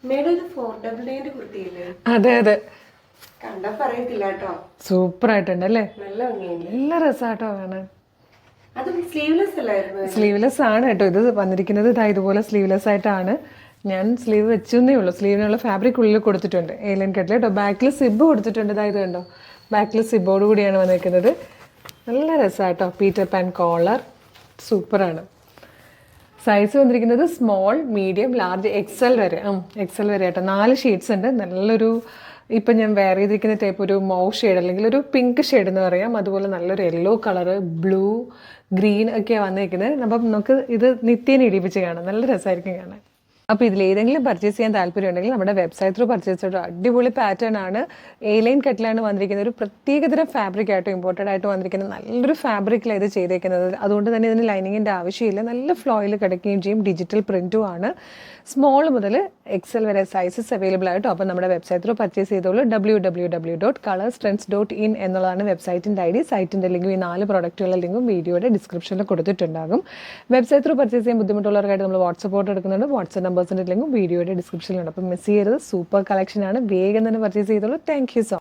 Madam ഇത് 499 കുർത്തിയില്ലേ? അതെ അതെ, കണ്ടാ പറയത്തില്ല കേട്ടോ. സൂപ്പർ ആയിട്ടുണ്ട് അല്ലേ? നല്ല ഭംഗിയുണ്ട്. നല്ല രസമാട്ടോ കാണാൻ. അത് സ്ലീവ്ലെസ് അല്ലായിരുന്നു? സ്ലീവ്ലെസ് ആണ് കേട്ടോ ഇത് വന്നിരിക്കുന്നത്. ഇതാ ഇതുപോലെ സ്ലീവ്ലെസ് ആയിട്ടാണ്. ഞാൻ സ്ലീവ് വെച്ചെന്നേ ഉള്ളൂ. സ്ലീവിനുള്ള ഫാബ്രിക് ഉള്ളിൽ കൊടുത്തിട്ടുണ്ട്. ഏലൻ കട്ടിൽ കേട്ടോ. ബാക്കിൽ സിബ് കൊടുത്തിട്ടുണ്ട്. ഇതായത് കണ്ടോ, ബാക്കിൽ സിബോട് കൂടിയാണ് വന്നിരിക്കുന്നത്. നല്ല രസമാട്ടോ. പീറ്റർ പാൻ കോളർ, സൂപ്പറാണ്. സൈസ് വന്നിരിക്കുന്നത് സ്മോൾ, മീഡിയം, ലാർജ്, എക്സൽ വരെ. എക്സൽ വരെ ആട്ടോ. 4 ഷെയ്ഡ്സ് ഉണ്ട്. നല്ലൊരു ഇപ്പം ഞാൻ വെയർ ചെയ്തിരിക്കുന്ന ടൈപ്പ് ഒരു മൗ ഷെയ്ഡ് അല്ലെങ്കിൽ ഒരു പിങ്ക് ഷെയ്ഡ് എന്ന് പറയാം. അതുപോലെ നല്ലൊരു യെല്ലോ കളറ്, ബ്ലൂ, ഗ്രീൻ ഒക്കെയാണ് വന്നിരിക്കുന്നത്. അപ്പം നമുക്ക് ഇത് നിത്യേന ഇടിപ്പിച്ച് കാണാം. നല്ല രസമായിരിക്കും കാണാൻ. അപ്പോൾ ഇതിലേതെങ്കിലും പർച്ചേസ് ചെയ്യാൻ താല്പര്യം ഉണ്ടെങ്കിൽ നമ്മുടെ വെബ്സൈറ്റ് ത്രൂ പർച്ചേസ് ചെയ്തിട്ട് അടിപൊളി പാറ്റേൺ ആണ്. എ-ലൈൻ കട്ടിലാണ് വന്നിരിക്കുന്നത്. ഒരു പ്രത്യേകതരം ഫാബ്രിക് ആയിട്ട് ഇമ്പോർട്ടഡ് ആയിട്ട് വന്നിരിക്കുന്നത്. നല്ലൊരു ഫാബ്രിക്കിലാണ് ഇത് ചെയ്തേക്കുന്നത്. അതുകൊണ്ട് തന്നെ ഇതിന് ലൈനിങ്ങിൻ്റെ ആവശ്യമില്ല. നല്ല ഫ്ലോയിൽ കിടക്കുകയും ചെയ്യും. ഡിജിറ്റൽ പ്രിൻറ്റും ആണ്. സ്മോൾ മുതൽ എക്സൽ വരെ സൈസസ് അവൈലബിൾ ആയിട്ടോ. അപ്പോൾ നമ്മുടെ വെബ്സൈറ്റ് ത്രൂ പർച്ചേസ് ചെയ്തോളൂ. www.colorstrends.in എന്നുള്ളതാണ് വെബ്സൈറ്റിൻ്റെ ID. സൈറ്റിൻ്റെ ലിങ്കും ഈ 4 പ്രോഡക്റ്റുകളുടെ ലിങ്കും വീഡിയോയുടെ ഡിസ്ക്രിപ്ഷനിൽ കൊടുത്തിട്ടുണ്ടാകും. വെബ്സൈറ്റ് ത്രൂ പർച്ചേസ് ചെയ്യാൻ ബുദ്ധിമുട്ടുള്ളവർക്കായിട്ട് നമ്മൾ വാട്സപ്പ് ഓർഡർ എടുക്കുന്നുണ്ട്. വാട്സപ്പ് നമ്പേഴ്സിൻ്റെ ലിങ്കും വീഡിയോയുടെ ഡിസ്ക്രിപ്ഷനിലുണ്ട്. അപ്പോൾ മിസ് ചെയ്യരുത്. സൂപ്പർ കളക്ഷനാണ്. വേഗം തന്നെ പർച്ചേസ് ചെയ്തോളൂ. Thank you so